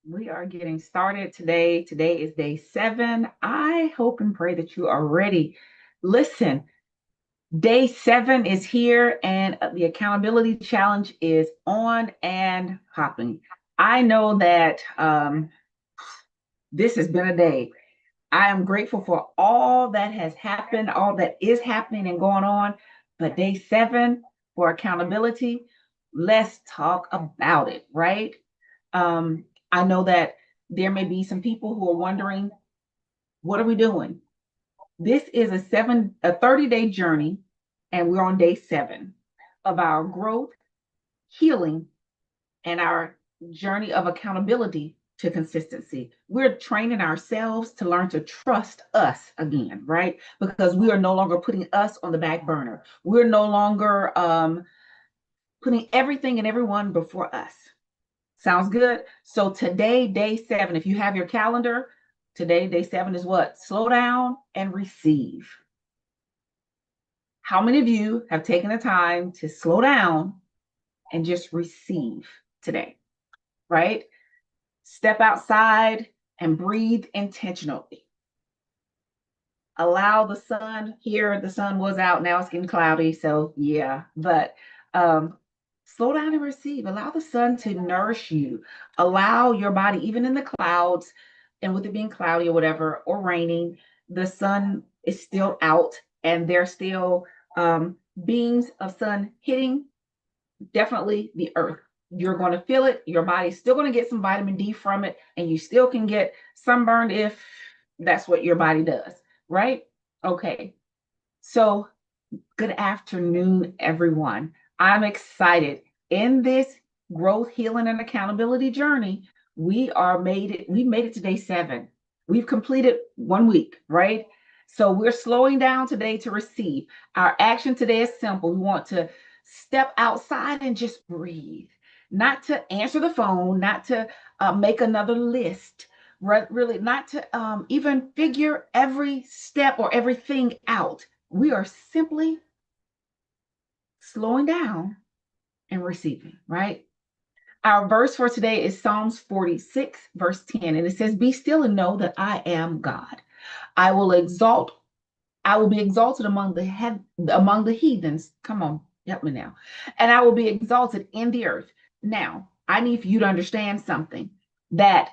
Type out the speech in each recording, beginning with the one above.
We are getting started today. Today is day 7. I hope and pray that you are ready. Listen, day 7 is here and the accountability challenge is on and hopping. I know that this has been a day. I am grateful for all that has happened, all that is happening and going on. But day 7 for accountability, let's talk about it, right? I know that there may be some people who are wondering, what are we doing? This is a 30-day journey, and we're on day 7 of our growth, healing, and our journey of accountability to consistency. We're training ourselves to learn to trust us again, right? Because we are no longer putting us on the back burner. We're no longer putting everything and everyone before us. Sounds good? So today, day 7, if you have your calendar, today, day 7 is what? Slow down and receive. How many of you have taken the time to slow down and just receive today, right? Step outside and breathe intentionally. Allow the sun here. The sun was out. Now it's getting cloudy. So, yeah, but slow down and receive. Allow the sun to nourish you. Allow your body, even in the clouds, and with it being cloudy or whatever, or raining, the sun is still out and there's still beams of sun hitting definitely the earth. You're going to feel it. Your body's still going to get some vitamin D from it, and you still can get sunburned if that's what your body does, right? Okay. So, good afternoon, everyone. I'm excited. In this growth, healing, and accountability journey, we made it to day 7. We've completed 1 week, right? So we're slowing down today to receive. Our action today is simple. We want to step outside and just breathe, not to answer the phone, not to make another list, really, not to even figure every step or everything out. We are simply slowing down and receiving, right? Our verse for today is Psalms 46, verse 10, and it says, "Be still and know that I am God. I will exalt, I will be exalted among the heathens." Come on, help me now. "And I will be exalted in the earth." Now, I need for you to understand something that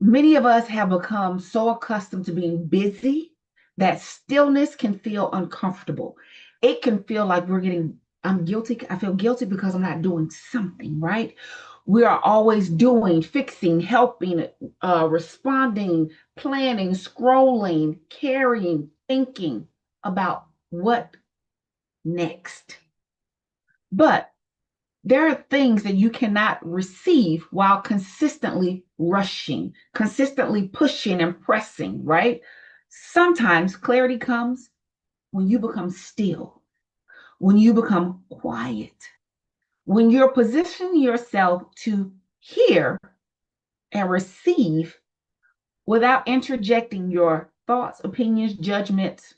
many of us have become so accustomed to being busy that stillness can feel uncomfortable. It can feel like I'm guilty. I feel guilty because I'm not doing something, right? We are always doing, fixing, helping, responding, planning, scrolling, carrying, thinking about what next. But there are things that you cannot receive while consistently rushing, consistently pushing and pressing, right? Sometimes clarity comes when you become still, when you become quiet, when you're positioning yourself to hear and receive without interjecting your thoughts, opinions, judgments,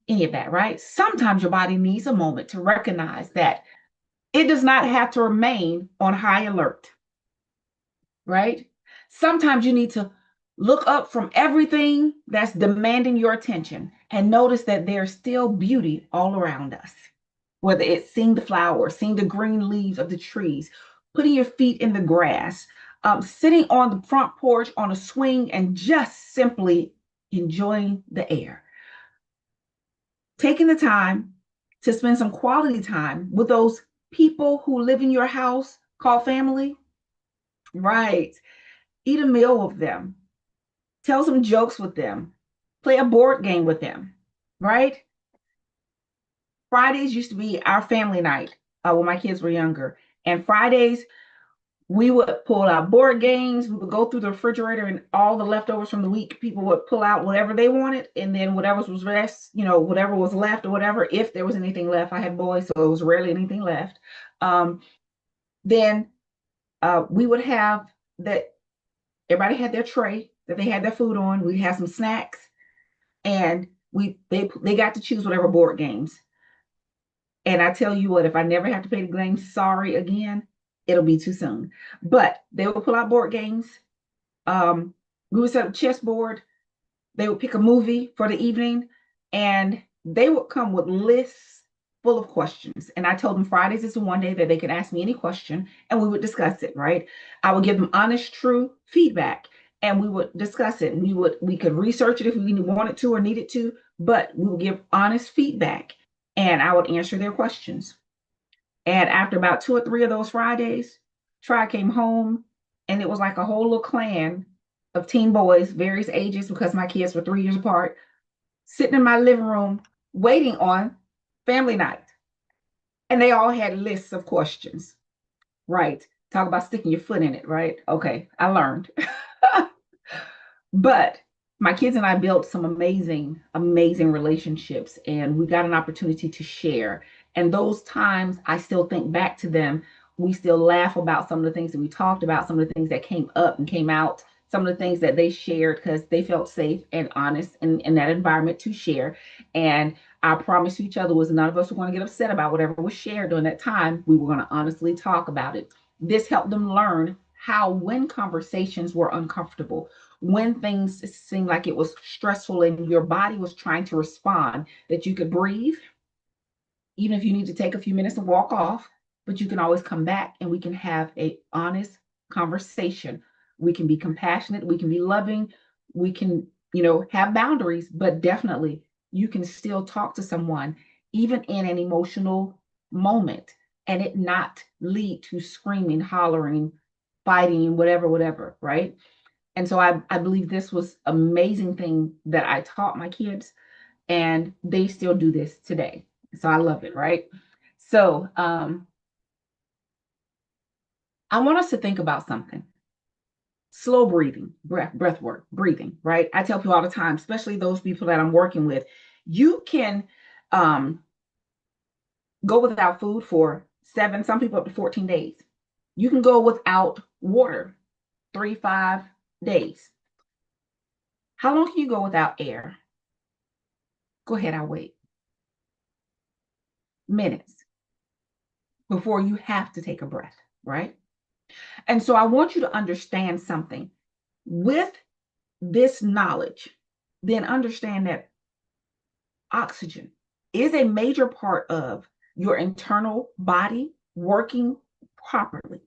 any of that, right? Sometimes your body needs a moment to recognize that it does not have to remain on high alert, right? Sometimes you need to look up from everything that's demanding your attention and notice that there's still beauty all around us. Whether it's seeing the flowers, seeing the green leaves of the trees, putting your feet in the grass, sitting on the front porch on a swing and just simply enjoying the air. Taking the time to spend some quality time with those people who live in your house called family, right? Eat a meal with them, tell some jokes with them, play a board game with them, right? Fridays used to be our family night when my kids were younger. And Fridays, we would pull out board games. We would go through the refrigerator and all the leftovers from the week, people would pull out whatever they wanted. And then whatever was left, whatever was left or whatever, if there was anything left, I had boys, so it was rarely anything left. Then we would have that everybody had their tray that they had their food on. We'd have some snacks and they got to choose whatever board games. And I tell you what, if I never have to pay the game, sorry again, it'll be too soon. But they will pull out board games. We would set up a chessboard. They would pick a movie for the evening, and they would come with lists full of questions. And I told them Fridays is the one day that they could ask me any question and we would discuss it, right? I would give them honest, true feedback and we would discuss it. We could research it if we wanted to or needed to, but we would give honest feedback and I would answer their questions. And after about 2 or 3 of those Fridays, Try came home and it was like a whole little clan of teen boys, various ages, because my kids were 3 years apart, sitting in my living room waiting on family night. And they all had lists of questions, right? Talk about sticking your foot in it, right? Okay, I learned. But my kids and I built some amazing, amazing relationships, and we got an opportunity to share. And those times, I still think back to them. We still laugh about some of the things that we talked about, some of the things that came up and came out, some of the things that they shared because they felt safe and honest in that environment to share. And our promise to each other was none of us were going to get upset about whatever was shared during that time. We were going to honestly talk about it. This helped them learn how, when conversations were uncomfortable, when things seemed like it was stressful and your body was trying to respond, that you could breathe, even if you need to take a few minutes and walk off, but you can always come back and we can have a honest conversation. We can be compassionate, we can be loving, we can, have boundaries, but definitely you can still talk to someone even in an emotional moment and it not lead to screaming, hollering, fighting, whatever, right? And so I believe this was amazing thing that I taught my kids and they still do this today. So I love it, right? So I want us to think about something. Slow breathing, breath work, breathing, right? I tell people all the time, especially those people that I'm working with, you can go without food for 7, some people up to 14 days. You can go without water 3, 5 days. How long can you go without air? Go ahead, I'll wait. Minutes before you have to take a breath, right? And so I want you to understand something. With this knowledge, then understand that oxygen is a major part of your internal body working properly.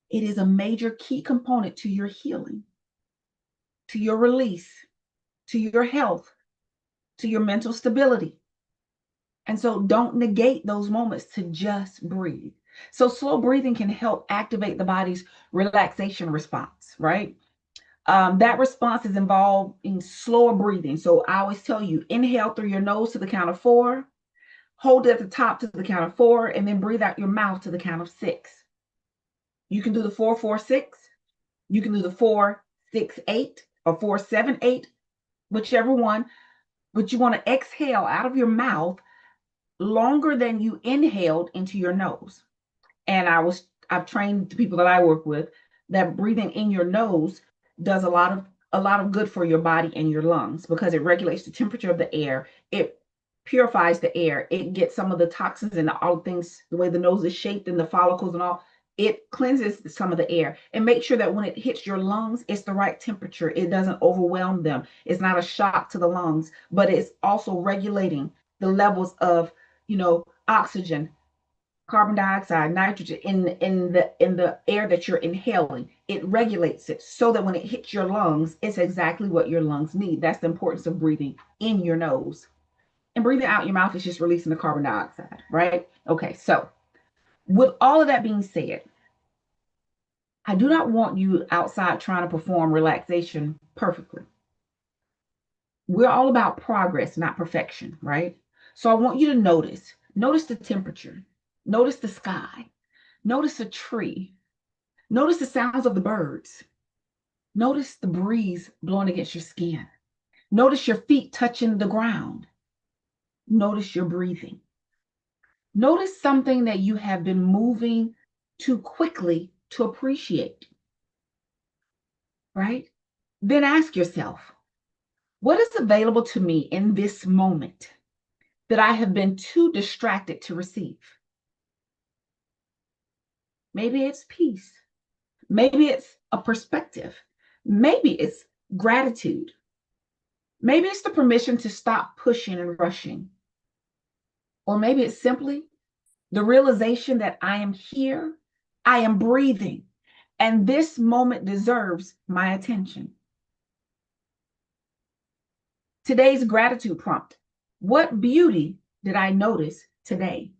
It is a major key component to your healing, to your release, to your health, to your mental stability. And so don't negate those moments to just breathe. So slow breathing can help activate the body's relaxation response, right? That response is involved in slower breathing. So I always tell you, inhale through your nose to the count of 4, hold it at the top to the count of 4, and then breathe out your mouth to the count of 6. You can do the 4, 4, 6. You can do the 4, 6, 8, or 4, 7, 8, whichever one. But you want to exhale out of your mouth longer than you inhaled into your nose. And I've trained the people that I work with that breathing in your nose does a lot of good for your body and your lungs because it regulates the temperature of the air. It purifies the air. It gets some of the toxins and all things, the way the nose is shaped and the follicles and all. It cleanses some of the air and make sure that when it hits your lungs, it's the right temperature. It doesn't overwhelm them. It's not a shock to the lungs, but it's also regulating the levels of, oxygen, carbon dioxide, nitrogen in the air that you're inhaling. It regulates it so that when it hits your lungs, it's exactly what your lungs need. That's the importance of breathing in your nose. And breathing out your mouth is just releasing the carbon dioxide, right? Okay, so with all of that being said, I do not want you outside trying to perform relaxation perfectly. We're all about progress, not perfection, right? So I want you to notice the temperature, notice the sky, notice a tree, notice the sounds of the birds, notice the breeze blowing against your skin, notice your feet touching the ground, notice your breathing. Notice something that you have been moving too quickly to appreciate, right? Then ask yourself, what is available to me in this moment that I have been too distracted to receive? Maybe it's peace. Maybe it's a perspective. Maybe it's gratitude. Maybe it's the permission to stop pushing and rushing. Or maybe it's simply the realization that I am here, I am breathing, and this moment deserves my attention. Today's gratitude prompt: what beauty did I notice today?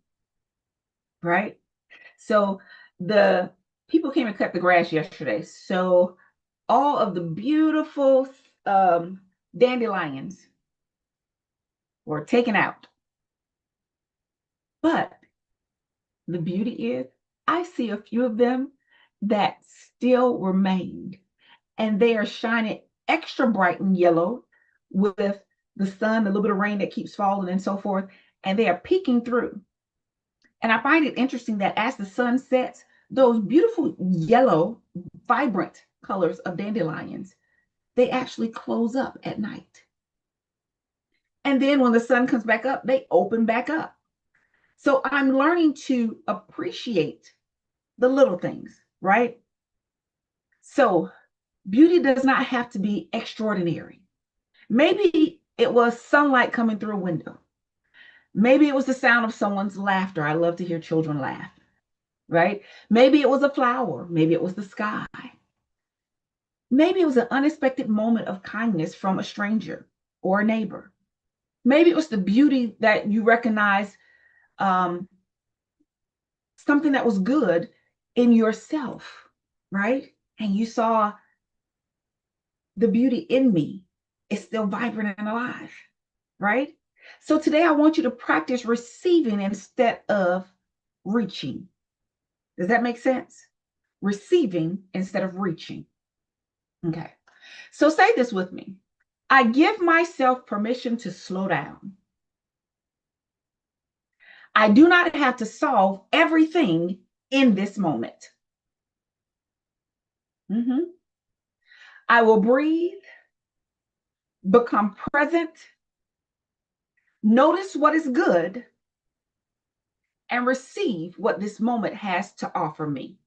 Right? So the people came and cut the grass yesterday. So all of the beautiful dandelions were taken out. But the beauty is, I see a few of them that still remained, and they are shining extra bright and yellow with the sun, a little bit of rain that keeps falling, and so forth, and they are peeking through. And I find it interesting that as the sun sets, those beautiful yellow, vibrant colors of dandelions, they actually close up at night. And then when the sun comes back up, they open back up. So I'm learning to appreciate the little things, right? So beauty does not have to be extraordinary. Maybe it was sunlight coming through a window. Maybe it was the sound of someone's laughter. I love to hear children laugh, right? Maybe it was a flower. Maybe it was the sky. Maybe it was an unexpected moment of kindness from a stranger or a neighbor. Maybe it was the beauty that you recognize, something that was good in yourself, right? And you saw the beauty in me is still vibrant and alive, right? So today I want you to practice receiving instead of reaching. Does that make sense? Receiving instead of reaching. Okay. So say this with me. I give myself permission to slow down. I do not have to solve everything in this moment. Mhm. I will breathe, become present, notice what is good, and receive what this moment has to offer me.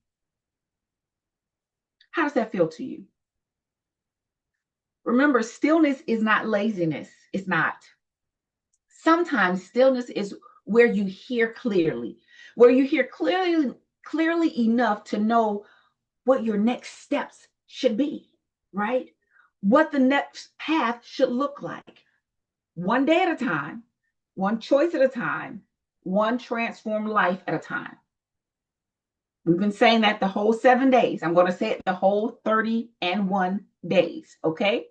How does that feel to you? Remember, stillness is not laziness. It's not. Sometimes stillness is where you hear clearly, where you hear clearly enough to know what your next steps should be, right? What the next path should look like. One day at a time, one choice at a time, one transformed life at a time. We've been saying that the whole 7 days. I'm going to say it the whole 31 days. Okay.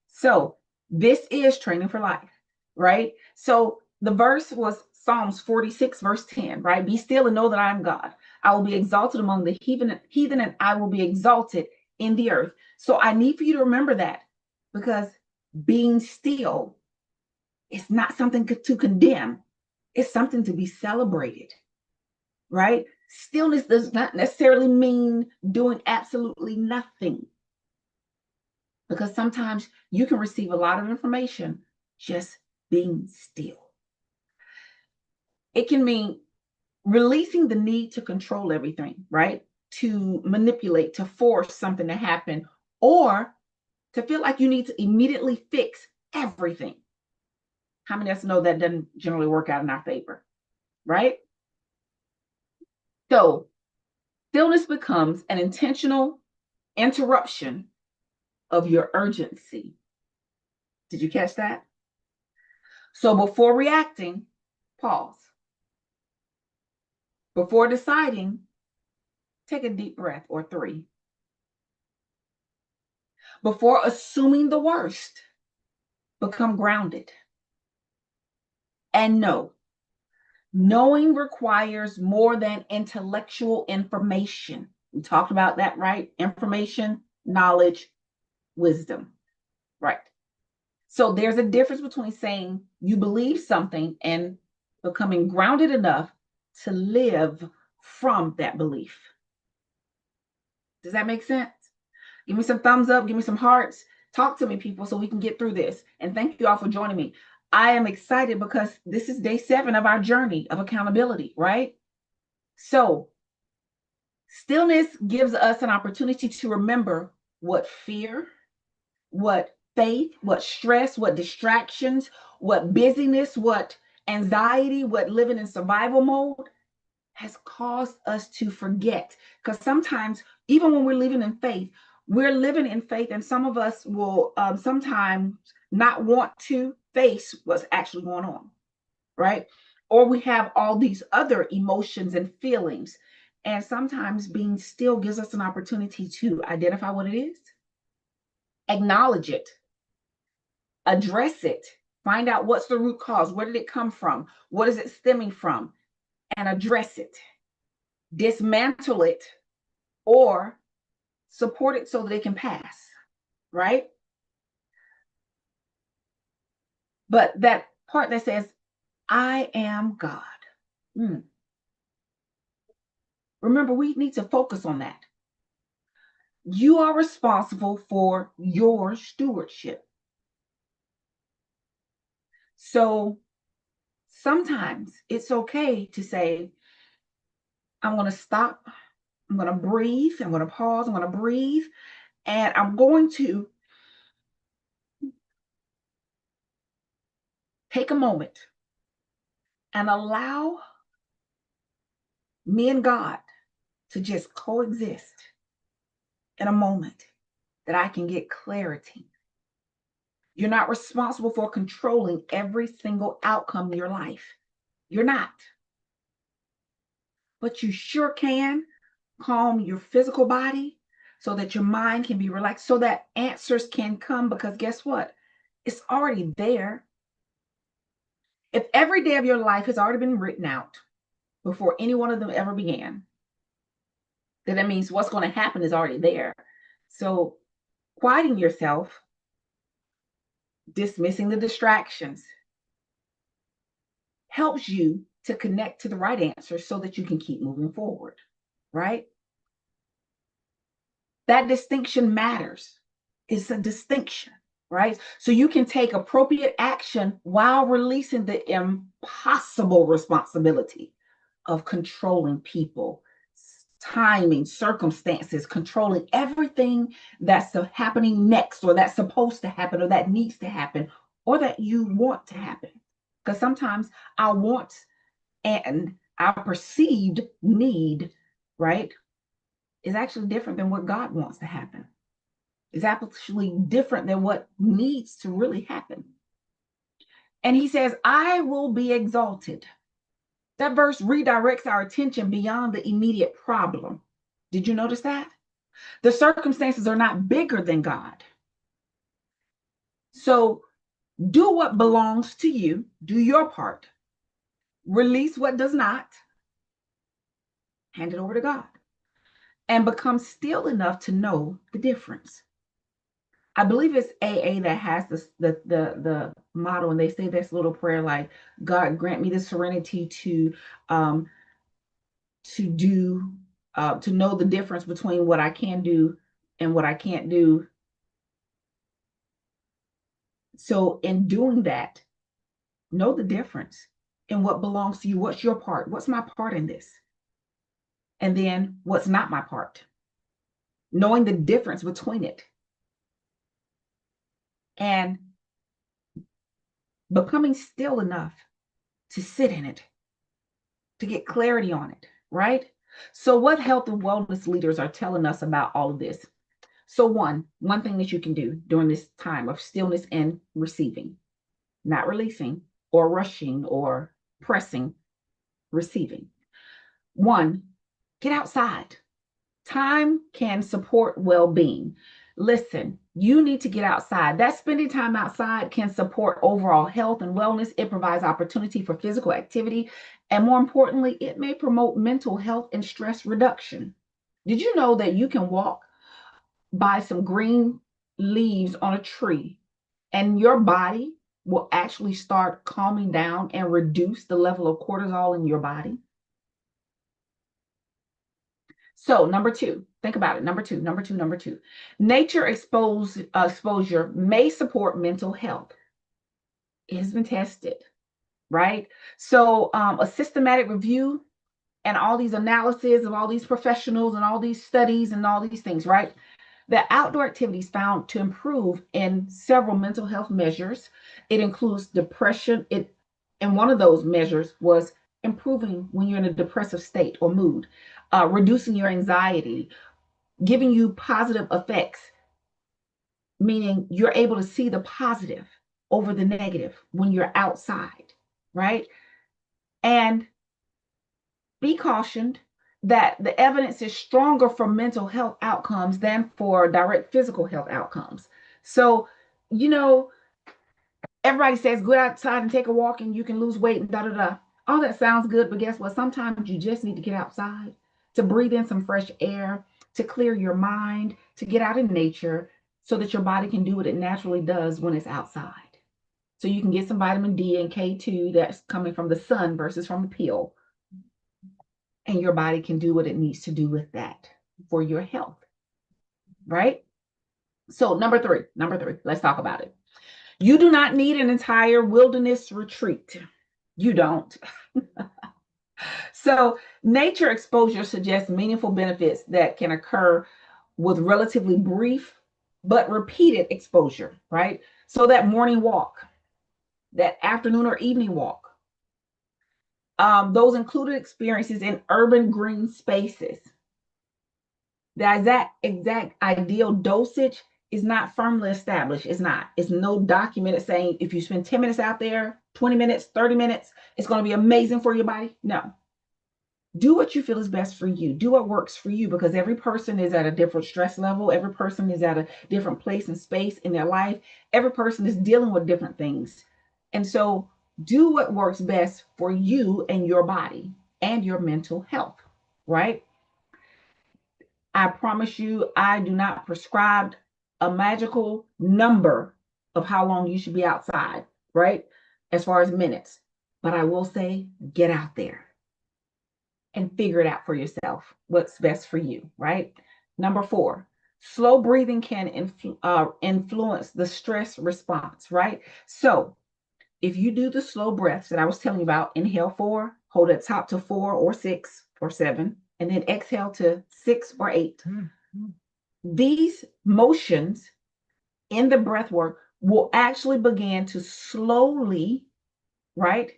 So this is training for life, right? So the verse was Psalms 46, verse 10, right? Be still and know that I am God. I will be exalted among the heathen, and I will be exalted in the earth. So I need for you to remember that, because being still is not something to condemn. It's something to be celebrated, right? Stillness does not necessarily mean doing absolutely nothing, because sometimes you can receive a lot of information just being still. It can mean releasing the need to control everything, right? To manipulate, to force something to happen, or to feel like you need to immediately fix everything. How many of us know that doesn't generally work out in our favor, right? So stillness becomes an intentional interruption of your urgency. Did you catch that? So before reacting, pause. Before deciding, take a deep breath or 3. Before assuming the worst, become grounded. And know, knowing requires more than intellectual information. We talked about that, right? Information, knowledge, wisdom, right? So there's a difference between saying you believe something and becoming grounded enough to live from that belief. Does that make sense? Give me some thumbs up, give me some hearts. Talk to me, people, so we can get through this. And thank you all for joining me. I am excited because this is day 7 of our journey of accountability, right? So Stillness gives us an opportunity to remember what fear, what faith, what stress, what distractions, what busyness, what anxiety, what living in survival mode has caused us to forget. Because sometimes, even when we're living in faith, and some of us will sometimes not want to face what's actually going on, right? Or we have all these other emotions and feelings. And sometimes being still gives us an opportunity to identify what it is, acknowledge it, address it, find out what's the root cause, where did it come from, what is it stemming from, and address it, dismantle it, or support it so that it can pass, right? But that part that says, I am God. Remember, we need to focus on that. You are responsible for your stewardship. So sometimes it's okay to say, I'm going to stop. I'm going to breathe. I'm going to pause. I'm going to breathe. And I'm going to take a moment and allow me and God to just coexist in a moment that I can get clarity. You're not responsible for controlling every single outcome in your life. You're not. But you sure can calm your physical body so that your mind can be relaxed, so that answers can come, because guess what? It's already there. If every day of your life has already been written out before any one of them ever began, then that means what's going to happen is already there. So quieting yourself, dismissing the distractions, helps you to connect to the right answer so that you can keep moving forward, right? That distinction matters. It's a distinction, right? So you can take appropriate action while releasing the impossible responsibility of controlling people, timing, circumstances, controlling everything that's happening next, or that's supposed to happen, or that needs to happen, or that you want to happen. Because sometimes our wants and our perceived need, right, is actually different than what God wants to happen. It's actually different than what needs to really happen. And he says, I will be exalted. That verse redirects our attention beyond the immediate problem. Did you notice that? The circumstances are not bigger than God. So do what belongs to you, do your part, release what does not, hand it over to God, and become still enough to know the difference. I believe it's AA that has this, the motto, and they say this little prayer like, God grant me the serenity do to know the difference between what I can do and what I can't do. So in doing that, know the difference in what belongs to you. What's your part? What's my part in this? And then what's not my part? Knowing the difference between it. And becoming still enough to sit in it, to get clarity on it, right? So what health and wellness leaders are telling us about all of this? So one thing that you can do during this time of stillness and receiving, not releasing or rushing or pressing, receiving. One, get outside. Time can support well-being. Listen, you need to get outside. That spending time outside can support overall health and wellness. It provides opportunity for physical activity. And more importantly, it may promote mental health and stress reduction. Did you know that you can walk by some green leaves on a tree and your body will actually start calming down and reduce the level of cortisol in your body? So number two, think about it. Number two. Nature exposure may support mental health. It has been tested, right? So a systematic review and all these analyses of all these professionals and all these studies and all these things, right? The outdoor activities found to improve in several mental health measures. It includes depression. And one of those measures was improving when you're in a depressive state or mood, reducing your anxiety, giving you positive effects, meaning you're able to see the positive over the negative when you're outside, right? And be cautioned that the evidence is stronger for mental health outcomes than for direct physical health outcomes. So, you know, everybody says go outside and take a walk and you can lose weight and da da da. All that sounds good, but guess what? Sometimes you just need to get outside to breathe in some fresh air, to clear your mind, to get out in nature so that your body can do what it naturally does when it's outside. So you can get some vitamin D and K2 that's coming from the sun versus from the pill. And your body can do what it needs to do with that for your health, right? So number three, let's talk about it. You do not need an entire wilderness retreat. You don't. So nature exposure suggests meaningful benefits that can occur with relatively brief but repeated exposure, right? So that morning walk, that afternoon or evening walk, those included experiences in urban green spaces. The exact ideal dosage is not firmly established. It's not. It's no documented saying if you spend 10 minutes out there, 20 minutes, 30 minutes, it's going to be amazing for your body. No. Do what you feel is best for you. Do what works for you, because every person is at a different stress level. Every person is at a different place and space in their life. Every person is dealing with different things. And so do what works best for you and your body and your mental health, right? I promise you, I do not prescribe a magical number of how long you should be outside, right? As far as minutes. But I will say, get out there and figure it out for yourself, what's best for you, right? Number 4, slow breathing can influence the stress response, right? So if you do the slow breaths that I was telling you about, inhale 4, hold it top to 4 or 6 or 7, and then exhale to 6 or 8. These motions in the breath work will actually begin to slowly, right,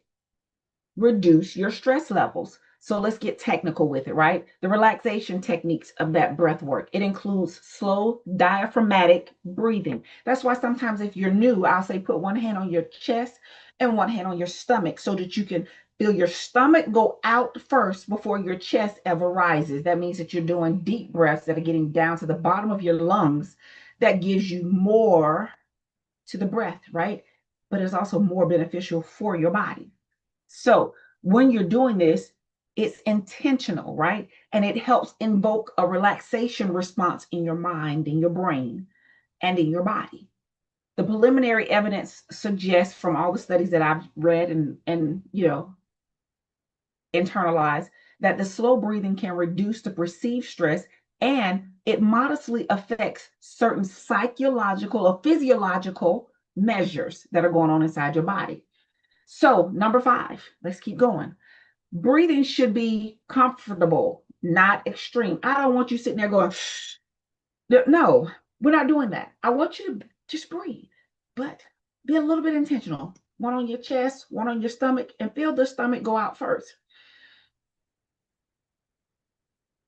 reduce your stress levels. So let's get technical with it, right? The relaxation techniques of that breath work. It includes slow diaphragmatic breathing. That's why sometimes if you're new, I'll say put one hand on your chest and one hand on your stomach so that you can feel your stomach go out first before your chest ever rises. That means that you're doing deep breaths that are getting down to the bottom of your lungs. That gives you more to the breath, right? But it's also more beneficial for your body. So when you're doing this, it's intentional, right? And it helps invoke a relaxation response in your mind, in your brain, and in your body. The preliminary evidence suggests from all the studies that I've read and internalized that the slow breathing can reduce the perceived stress, and it modestly affects certain psychological or physiological measures that are going on inside your body. So, number 5, let's keep going. Breathing should be comfortable, not extreme. I don't want you sitting there going, no, we're not doing that. I want you to just breathe, but be a little bit intentional. One on your chest, one on your stomach, and feel the stomach go out first.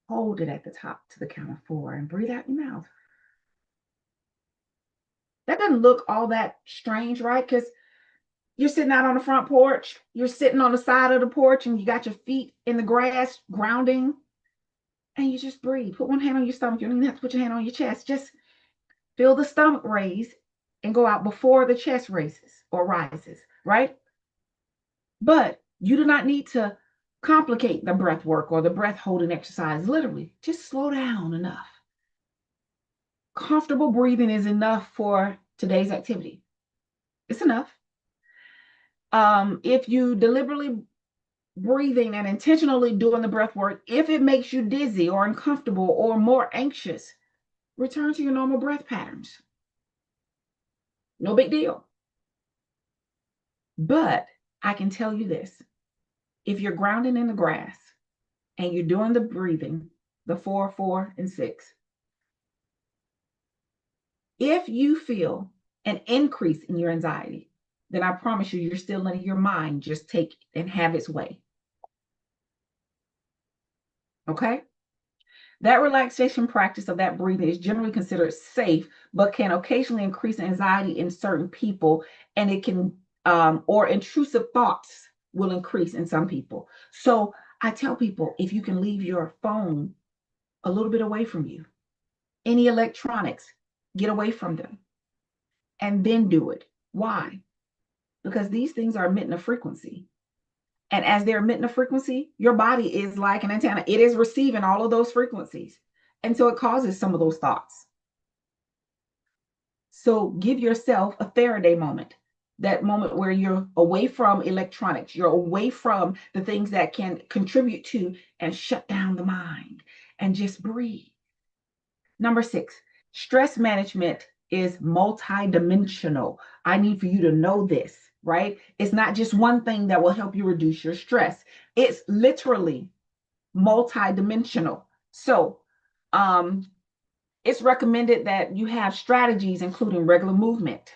Hold it at the top to the count of 4 and breathe out your mouth. That doesn't look all that strange, right? Because you're sitting out on the front porch, you're sitting on the side of the porch, and you got your feet in the grass, grounding, and you just breathe. Put one hand on your stomach. You don't even have to put your hand on your chest. Just feel the stomach raise and go out before the chest raises or rises, right? But you do not need to complicate the breath work or the breath holding exercise. Literally, just slow down enough. Comfortable breathing is enough for today's activity. It's enough. If you deliberately breathing and intentionally doing the breath work, if it makes you dizzy or uncomfortable or more anxious, return to your normal breath patterns. No big deal. But I can tell you this: if you're grounding in the grass, and you're doing the breathing, the 4, 4, and 6, if you feel an increase in your anxiety, then I promise you, you're still letting your mind just take and have its way. Okay? That relaxation practice of that breathing is generally considered safe, but can occasionally increase anxiety in certain people, and it can, or intrusive thoughts will increase in some people. So I tell people, if you can leave your phone a little bit away from you, any electronics, get away from them, and then do it. Why? Because these things are emitting a frequency. And as they're emitting a frequency, your body is like an antenna. It is receiving all of those frequencies. And so it causes some of those thoughts. So give yourself a Faraday moment, that moment where you're away from electronics, you're away from the things that can contribute to and shut down the mind, and just breathe. Number 6, stress management is multidimensional. I need for you to know this, right? It's not just one thing that will help you reduce your stress. It's literally multidimensional. So, it's recommended that you have strategies, including regular movement,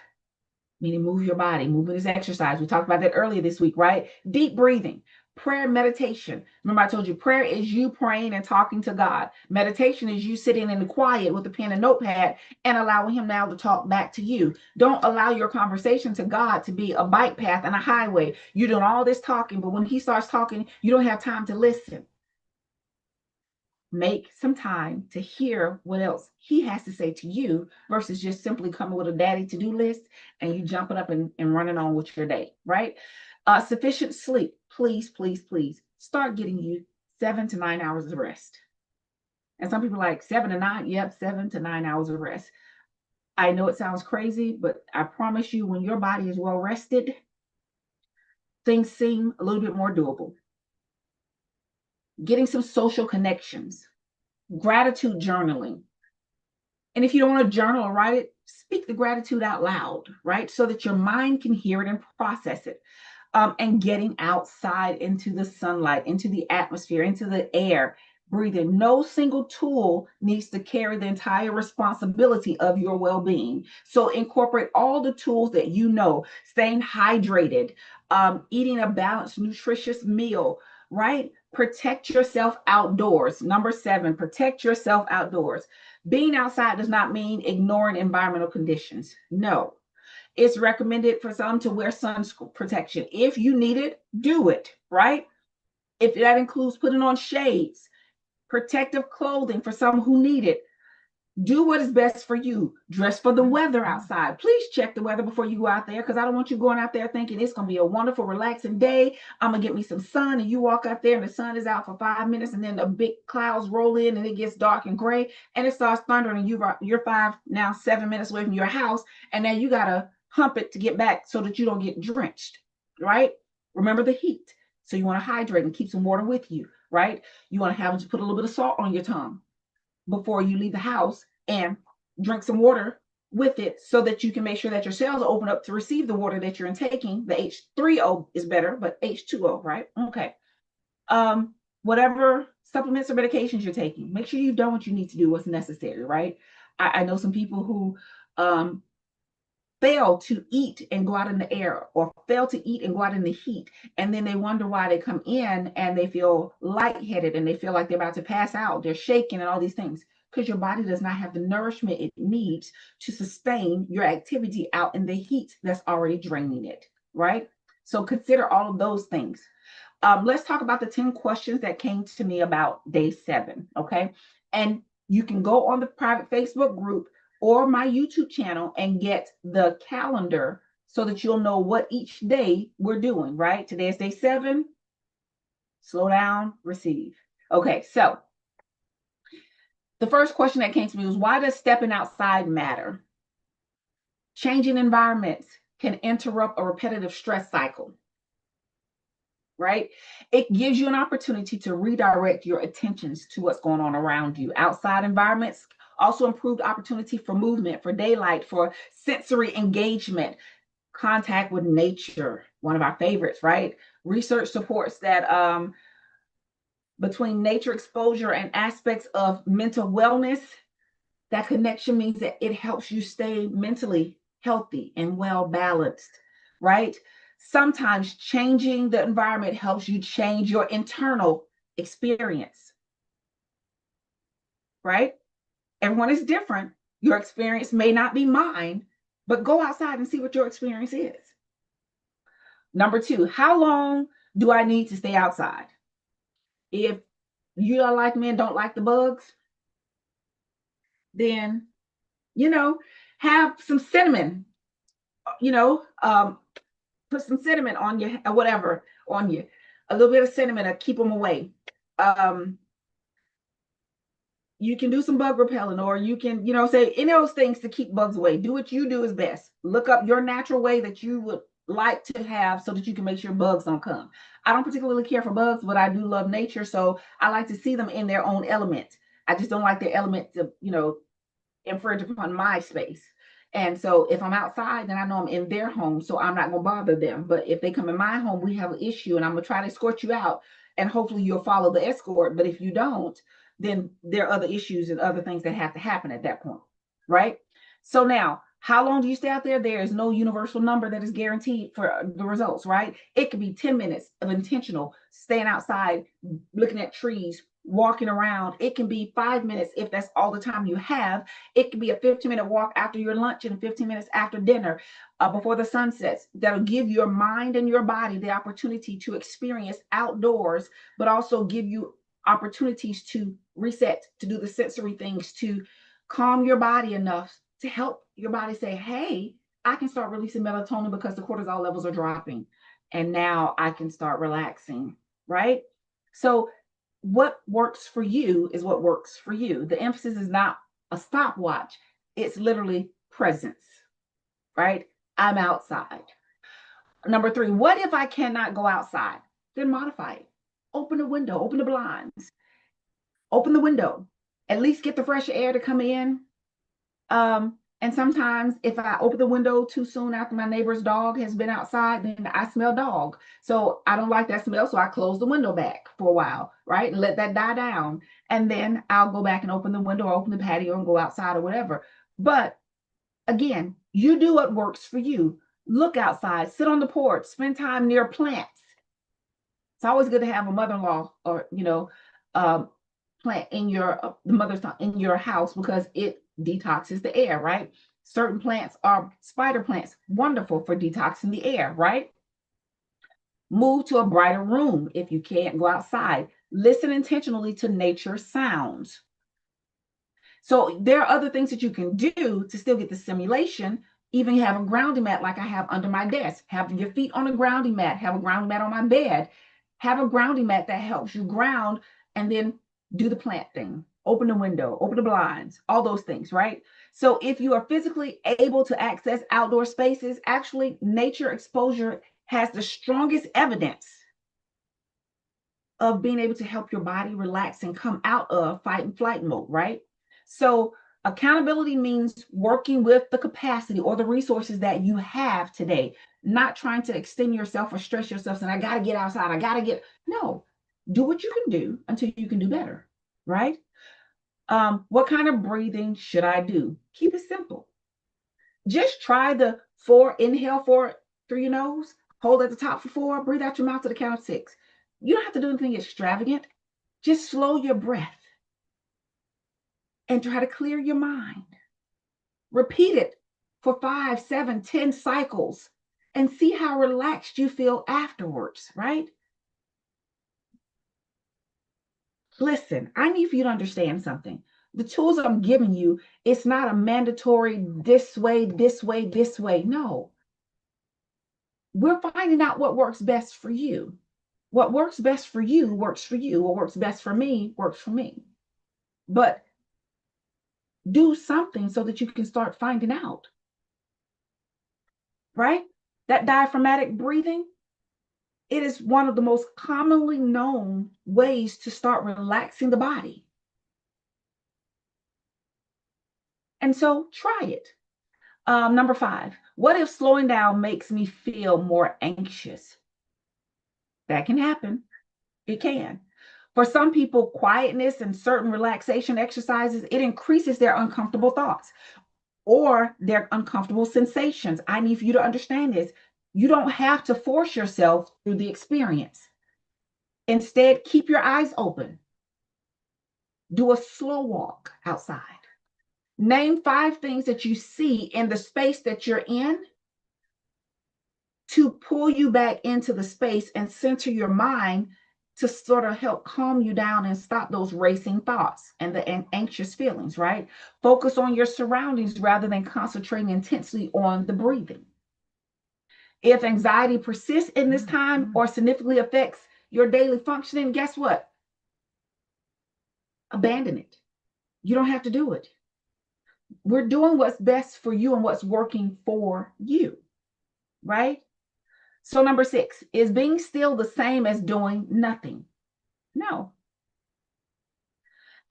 meaning move your body. Movement is exercise. We talked about that earlier this week, right? Deep breathing, prayer, meditation. Remember, I told you prayer is you praying and talking to God. Meditation is you sitting in the quiet with a pen and notepad and allowing Him now to talk back to you. Don't allow your conversation to God to be a bike path and a highway. You're doing all this talking, but when He starts talking, you don't have time to listen. Make some time to hear what else He has to say to you versus just simply coming with a daddy to-do list and you jumping up and running on with your day, right? Sufficient sleep. Please, please, please start getting you 7 to 9 hours of rest. And some people are like 7 to 9. Yep, 7 to 9 hours of rest. I know it sounds crazy, but I promise you, when your body is well rested, things seem a little bit more doable. Getting some social connections, gratitude journaling. And if you don't want to journal or write it, speak the gratitude out loud, right? So that your mind can hear it and process it. And getting outside into the sunlight, into the atmosphere, into the air, breathing. No single tool needs to carry the entire responsibility of your well-being. So incorporate all the tools that you know, staying hydrated, eating a balanced, nutritious meal, right? Protect yourself outdoors. Number 7, protect yourself outdoors. Being outside does not mean ignoring environmental conditions. No, it's recommended for some to wear sun protection. If you need it, do it, right? If that includes putting on shades, protective clothing for some who need it. Do what is best for you. Dress for the weather outside. Please check the weather before you go out there, because I don't want you going out there thinking it's going to be a wonderful, relaxing day. I'm going to get me some sun, and you walk out there and the sun is out for 5 minutes, and then the big clouds roll in and it gets dark and gray and it starts thundering, and you're 7 minutes away from your house, and now you got to hump it to get back so that you don't get drenched, right? Remember the heat. So you want to hydrate and keep some water with you, right? You want to have to put a little bit of salt on your tongue before you leave the house, and drink some water with it so that you can make sure that your cells are open up to receive the water that you're intaking. The H3O is better, but H2O, right? Okay. Whatever supplements or medications you're taking, make sure you've done what you need to do, what's necessary, right? I know some people who fail to eat and go out in the air, or fail to eat and go out in the heat, and then they wonder why they come in and they feel lightheaded and they feel like they're about to pass out, they're shaking and all these things, because your body does not have the nourishment it needs to sustain your activity out in the heat that's already draining it, right? So consider all of those things. Let's talk about the 10 questions that came to me about day 7, okay? And you can go on the private Facebook group or my YouTube channel and get the calendar so that you'll know what each day we're doing, right? Today is day 7. Slow down, receive. Okay, so the first question that came to me was, why does stepping outside matter? Changing environments can interrupt a repetitive stress cycle, right? It gives you an opportunity to redirect your attentions to what's going on around you. Outside environments also improved opportunity for movement, for daylight, for sensory engagement, contact with nature, one of our favorites, right? Research supports that between nature exposure and aspects of mental wellness. That connection means that it helps you stay mentally healthy and well balanced, right? Sometimes changing the environment helps you change your internal experience, right? Everyone is different. Your experience may not be mine, but go outside and see what your experience is. Number two, how long do I need to stay outside? If you don't like me and don't like the bugs, then, you know, have some cinnamon, you know, put some cinnamon on you or whatever on you, a little bit of cinnamon to keep them away. Um, you can do some bug repellent, or you can, say any of those things to keep bugs away. Do what you do is best. Look up your natural way that you would like to have so that you can make sure bugs don't come. I don't particularly care for bugs, but I do love nature, so I like to see them in their own element. I just don't like their element to, infringe upon my space. And so if I'm outside, then I know I'm in their home, so I'm not going to bother them. But if they come in my home, we have an issue, and I'm going to try to escort you out, and hopefully you'll follow the escort. But if you don't, then there are other issues and other things that have to happen at that point, right? So now, how long do you stay out there? There is no universal number that is guaranteed for the results, right? It could be 10 minutes of intentional staying outside, looking at trees, walking around. It can be 5 minutes if that's all the time you have. It can be a 15-minute walk after your lunch and 15 minutes after dinner, before the sun sets. That'll give your mind and your body the opportunity to experience outdoors, but also give you opportunities to reset, to do the sensory things, to calm your body enough to help your body say, hey, I can start releasing melatonin because the cortisol levels are dropping. And now I can start relaxing, right? So what works for you is what works for you. The emphasis is not a stopwatch. It's literally presence, right? I'm outside. Number three, what if I cannot go outside? Then modify it. Open the window, open the blinds, open the window, at least get the fresh air to come in. And sometimes if I open the window too soon after my neighbor's dog has been outside, then I smell dog. So I don't like that smell. So I close the window back for a while, right? And let that die down. And then I'll go back and open the window or open the patio and go outside or whatever. But again, you do what works for you. Look outside, sit on the porch, spend time near plants. It's always good to have a mother-in-law or, plant in your the mother's in your house because it detoxes the air, right? Certain plants are spider plants, wonderful for detoxing the air, right? Move to a brighter room if you can't go outside. Listen intentionally to nature sounds. So there are other things that you can do to still get the stimulation. Even have a grounding mat like I have under my desk. Have your feet on a grounding mat. Have a grounding mat on my bed. Have a grounding mat that helps you ground, and then do the plant thing. Open the window, open the blinds, all those things, right? So if you are physically able to access outdoor spaces, actually nature exposure has the strongest evidence of being able to help your body relax and come out of fight and flight mode, right? So accountability means working with the capacity or the resources that you have today, not trying to extend yourself or stress yourself and I got to get outside. No, do what you can do until you can do better, right? What kind of breathing should I do? Keep it simple. Just try the inhale four through your nose, hold at the top for 4, breathe out your mouth to the count of 6. You don't have to do anything extravagant. Just slow your breath and try to clear your mind. Repeat it for 5, 7, 10 cycles and see how relaxed you feel afterwards, right? Listen, I need for you to understand something. The tools I'm giving you, it's not a mandatory this way, this way, this way. No. We're finding out what works best for you. What works best for you works for you. What works best for me works for me. But do something so that you can start finding out, right? That diaphragmatic breathing, it is one of the most commonly known ways to start relaxing the body. And so try it. Number 5, what if slowing down makes me feel more anxious? That can happen. It can. For some people, quietness and certain relaxation exercises, it increases their uncomfortable thoughts or their uncomfortable sensations. I need for you to understand this. You don't have to force yourself through the experience. Instead, keep your eyes open. Do a slow walk outside. Name 5 things that you see in the space that you're in to pull you back into the space and center your mind to sort of help calm you down and stop those racing thoughts and the anxious feelings, right? Focus on your surroundings rather than concentrating intensely on the breathing. If anxiety persists in this time or significantly affects your daily functioning, guess what? Abandon it. You don't have to do it. We're doing what's best for you and what's working for you, right? So number 6, is being still the same as doing nothing? No.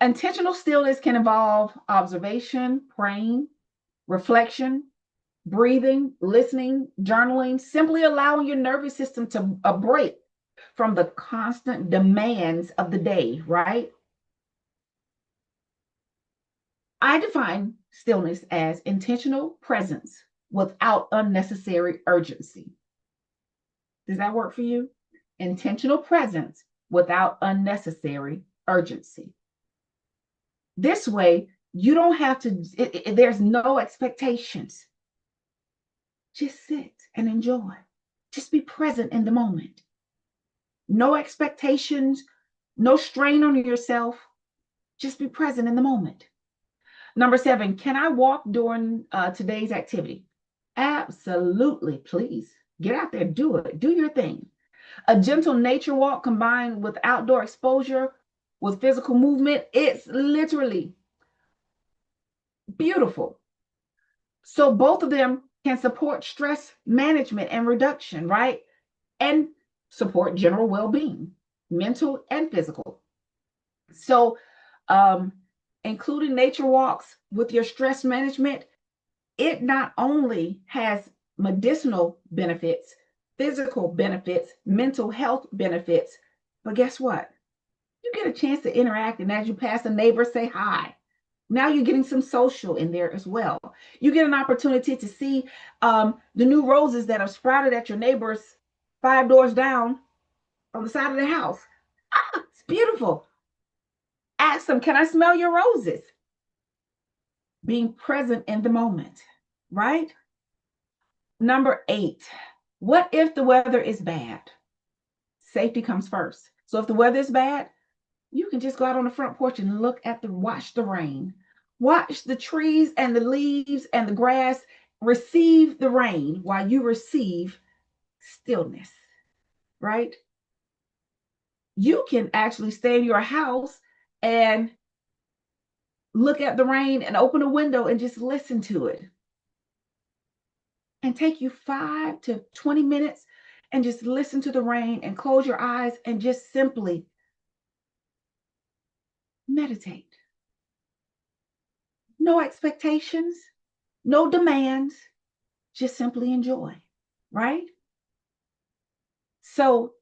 Intentional stillness can involve observation, praying, reflection, breathing, listening, journaling, simply allowing your nervous system to a break from the constant demands of the day, right? I define stillness as intentional presence without unnecessary urgency. Does that work for you? Intentional presence without unnecessary urgency. This way, you don't have to, there's no expectations. Just sit and enjoy. Just be present in the moment. No expectations, no strain on yourself. Just be present in the moment. Number 7, can I walk during today's activity? Absolutely, please. Get out there, do it, do your thing. A gentle nature walk combined with outdoor exposure with physical movement, it's literally beautiful. So both of them can support stress management and reduction, right? And support general well-being, mental and physical. So including nature walks with your stress management, it not only has medicinal benefits, physical benefits, mental health benefits, but guess what? You get a chance to interact, and as you pass a neighbor, say hi. Now you're getting some social in there as well. You get an opportunity to see the new roses that have sprouted at your neighbors 5 doors down on the side of the house. Ah, it's beautiful. Ask them, can I smell your roses? Being present in the moment, right? Number 8, what if the weather is bad? Safety comes first. So if the weather is bad, you can just go out on the front porch and watch the rain. Watch the trees and the leaves and the grass receive the rain while you receive stillness, right? You can actually stay in your house and look at the rain and open a window and just listen to it. And take you 5 to 20 minutes and just listen to the rain and close your eyes and just simply meditate. No expectations, no demands, just simply enjoy, right? So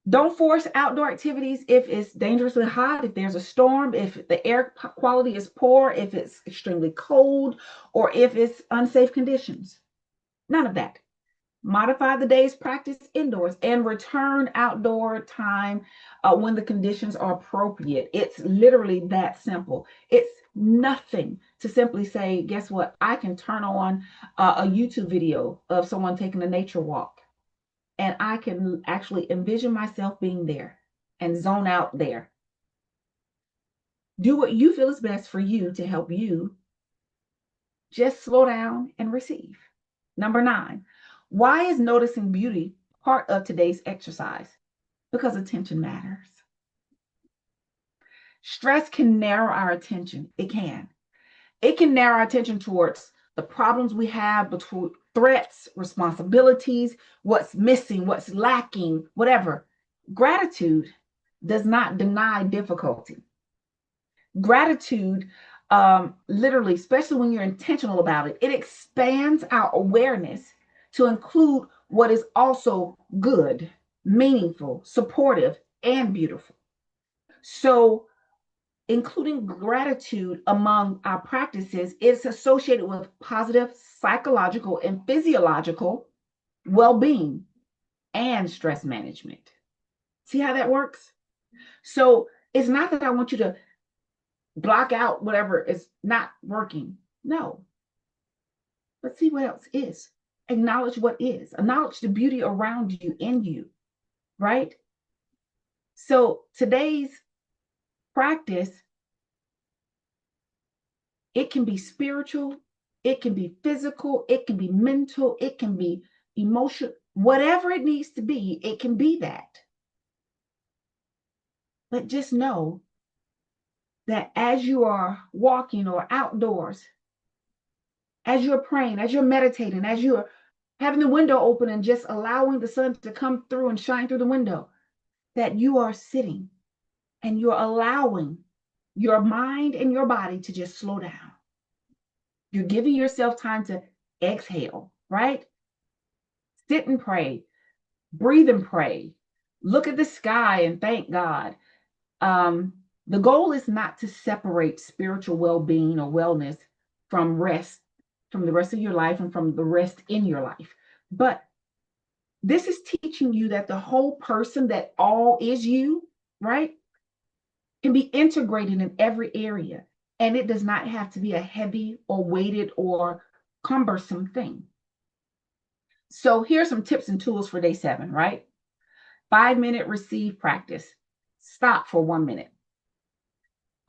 don't force outdoor activities if it's dangerously hot, if there's a storm, if the air quality is poor, if it's extremely cold, or if it's unsafe conditions. None of that. Modify the day's practice indoors and return outdoor time when the conditions are appropriate. It's literally that simple. It's nothing to simply say, guess what? I can turn on a YouTube video of someone taking a nature walk, and I can actually envision myself being there and zone out there. Do what you feel is best for you to help you just slow down and receive. Number 9, why is noticing beauty part of today's exercise? Because attention matters. Stress can narrow our attention. It can. It can narrow our attention towards the problems we have, between threats, responsibilities, what's missing, what's lacking, whatever. Gratitude does not deny difficulty. Gratitude, literally, especially when you're intentional about it, it expands our awareness to include what is also good, meaningful, supportive, and beautiful. So, including gratitude among our practices is associated with positive psychological and physiological well-being and stress management. See how that works? So it's not that I want you to block out whatever is not working. No, let's see what else is. Acknowledge what is. Acknowledge the beauty around you, in you, right? So today's practice, it can be spiritual, it can be physical, it can be mental, it can be emotional, whatever it needs to be, it can be that. But just know that as you are walking or outdoors, as you're praying, as you're meditating, as you're having the window open and just allowing the sun to come through and shine through the window, that you are sitting and you're allowing your mind and your body to just slow down. You're giving yourself time to exhale, right? Sit and pray, breathe and pray, look at the sky and thank God. The goal is not to separate spiritual well-being or wellness from rest, from the rest of your life and from the rest in your life. But this is teaching you that the whole person, that all is you, right, can be integrated in every area. And it does not have to be a heavy or weighted or cumbersome thing. So here's some tips and tools for day 7, right? 5-minute receive practice. Stop for 1 minute.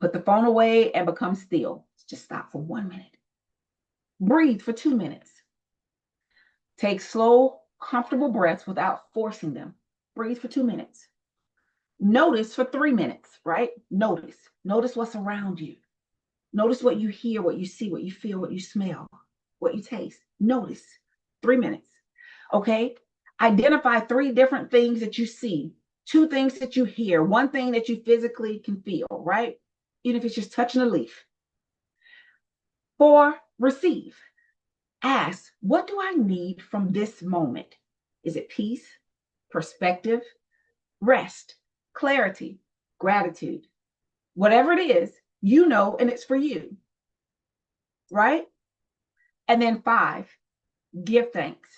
Put the phone away and become still. Just stop for 1 minute. Breathe for 2 minutes. Take slow, comfortable breaths without forcing them. Breathe for 2 minutes. Notice for 3 minutes, right? Notice. Notice what's around you. Notice what you hear, what you see, what you feel, what you smell, what you taste. Notice. 3 minutes. Okay? Identify 3 different things that you see, 2 things that you hear, 1 thing that you physically can feel, right? Even if it's just touching a leaf. 4, receive. Ask, what do I need from this moment? Is it peace, perspective, rest, clarity, gratitude? Whatever it is, you know, and it's for you, right? And then 5, give thanks.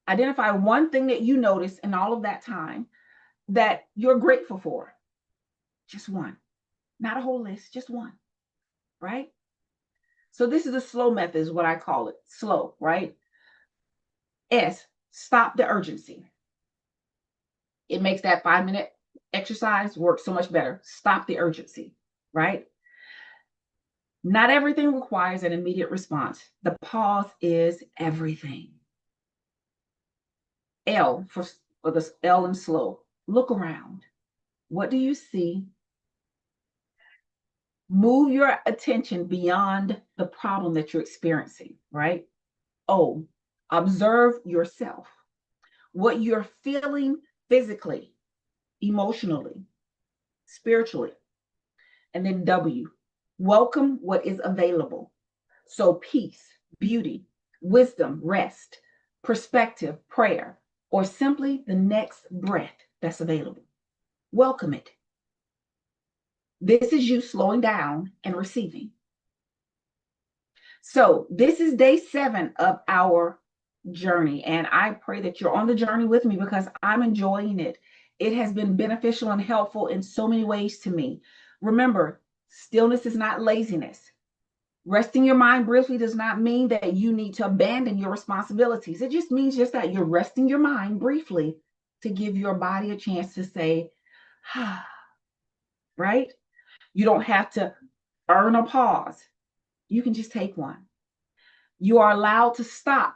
Identify 1 thing that you notice in all of that time that you're grateful for. Just 1, not a whole list, just 1, right? So this is the slow method, is what I call it. Slow, right? S, stop the urgency. It makes that 5-minute exercise work so much better. Stop the urgency, right? Not everything requires an immediate response. The pause is everything. L for the L in slow. Look around. What do you see? Move your attention beyond the problem that you're experiencing, right? O, observe yourself. What you're feeling physically, emotionally, spiritually. And then W, welcome what is available. So peace, beauty, wisdom, rest, perspective, prayer, or simply the next breath that's available. Welcome it. This is you slowing down and receiving. So this is day 7 of our journey, and I pray that you're on the journey with me because I'm enjoying it. It has been beneficial and helpful in so many ways to me. Remember, stillness is not laziness. Resting your mind briefly does not mean that you need to abandon your responsibilities. It just means just that you're resting your mind briefly to give your body a chance to say, ah, right? You don't have to earn a pause. You can just take one. You are allowed to stop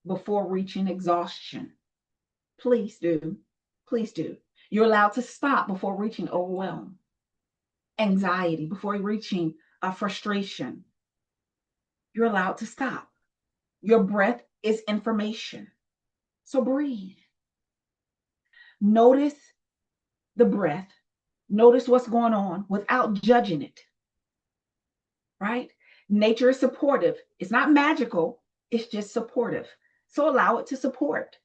before reaching exhaustion. Please do. Please do. You're allowed to stop before reaching overwhelm, anxiety, before reaching frustration. You're allowed to stop. Your breath is information. So breathe. Notice the breath. Notice what's going on without judging it, right? Nature is supportive. It's not magical. It's just supportive. So allow it to support,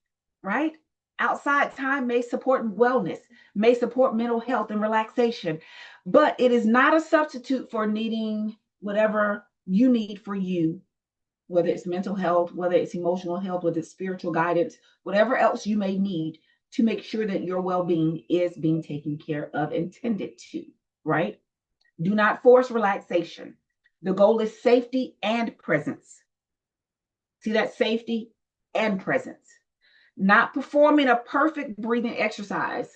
right? Outside time may support wellness, may support mental health and relaxation, but it is not a substitute for needing whatever you need for you, whether it's mental health, whether it's emotional health, whether it's spiritual guidance, whatever else you may need to make sure that your well-being is being taken care of and tended to, right? Do not force relaxation. The goal is safety and presence. See that? Safety and presence. Not performing a perfect breathing exercise.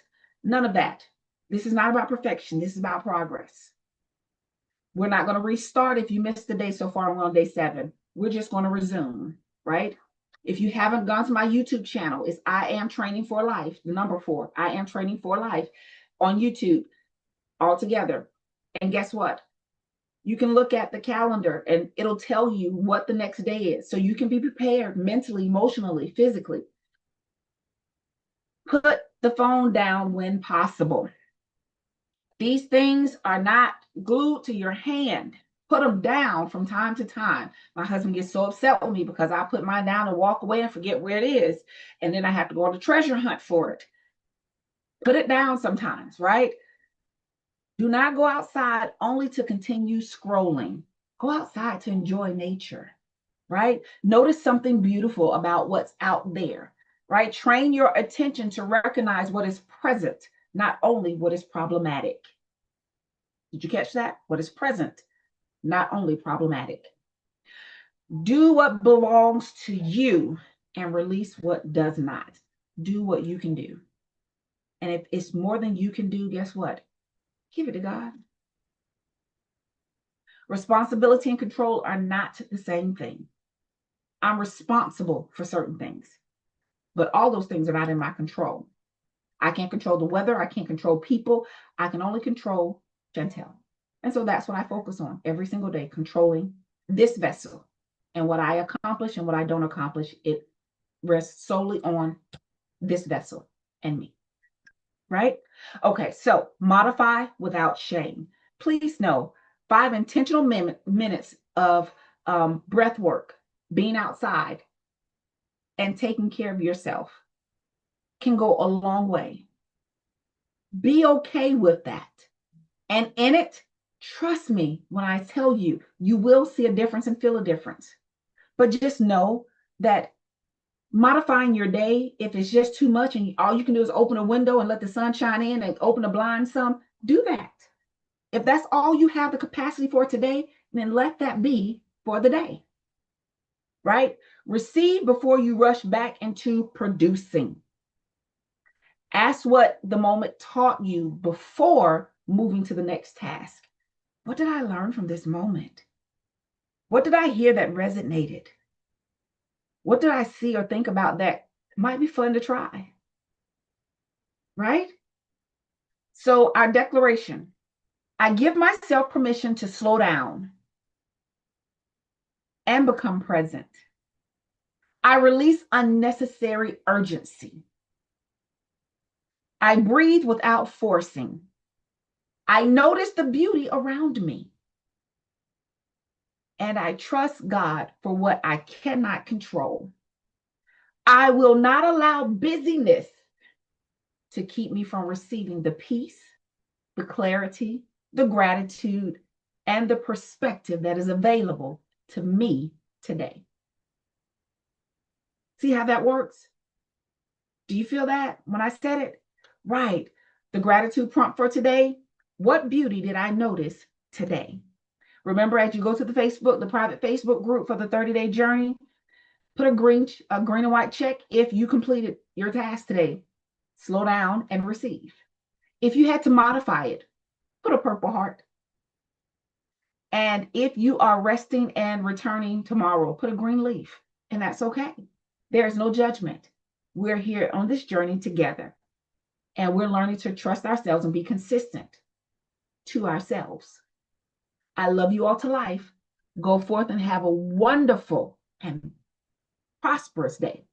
None of that. This is not about perfection. This is about progress. We're not going to restart if you missed the day so far. We're on day 7. We're just going to resume, right? If you haven't gone to my YouTube channel, it's I Am Training for Life, the number 4, I Am Training for Life on YouTube all together. And guess what? You can look at the calendar and it'll tell you what the next day is. So you can be prepared mentally, emotionally, physically. Put the phone down when possible. These things are not glued to your hand. Put them down from time to time. My husband gets so upset with me because I put mine down and walk away and forget where it is. And then I have to go on a treasure hunt for it. Put it down sometimes, right? Do not go outside only to continue scrolling. Go outside to enjoy nature, right? Notice something beautiful about what's out there, right? Train your attention to recognize what is present, not only what is problematic. Did you catch that? What is present, not only problematic. Do what belongs to you and release what does not. Do what you can do. And if it's more than you can do, guess what? Give it to God. Responsibility and control are not the same thing. I'm responsible for certain things, but all those things are not in my control. I can't control the weather. I can't control people. I can only control Shantell. And so that's what I focus on every single day, controlling this vessel. And what I accomplish and what I don't accomplish, it rests solely on this vessel and me. Right? Okay, so modify without shame. Please know 5 intentional minutes of breath work, being outside, and taking care of yourself can go a long way. Be okay with that. And in it, trust me when I tell you, you will see a difference and feel a difference. But just know that modifying your day, if it's just too much and all you can do is open a window and let the sun shine in and open the blinds some, do that. If that's all you have the capacity for today, then let that be for the day, right? Receive before you rush back into producing. Ask what the moment taught you before moving to the next task. What did I learn from this moment? What did I hear that resonated? What did I see or think about that might be fun to try? Right? So our declaration, I give myself permission to slow down and become present. I release unnecessary urgency. I breathe without forcing. I notice the beauty around me. And I trust God for what I cannot control. I will not allow busyness to keep me from receiving the peace, the clarity, the gratitude, and the perspective that is available to me today. See how that works? Do you feel that when I said it? Right. The gratitude prompt for today. What beauty did I notice today? Remember, as you go to the private Facebook group for the 30-day journey, put a green and white check if you completed your task today. Slow down and receive. If you had to modify it, put a purple heart. And if you are resting and returning tomorrow, put a green leaf. And that's okay. There is no judgment. We're here on this journey together. And we're learning to trust ourselves and be consistent to ourselves. I love you all to life. Go forth and have a wonderful and prosperous day.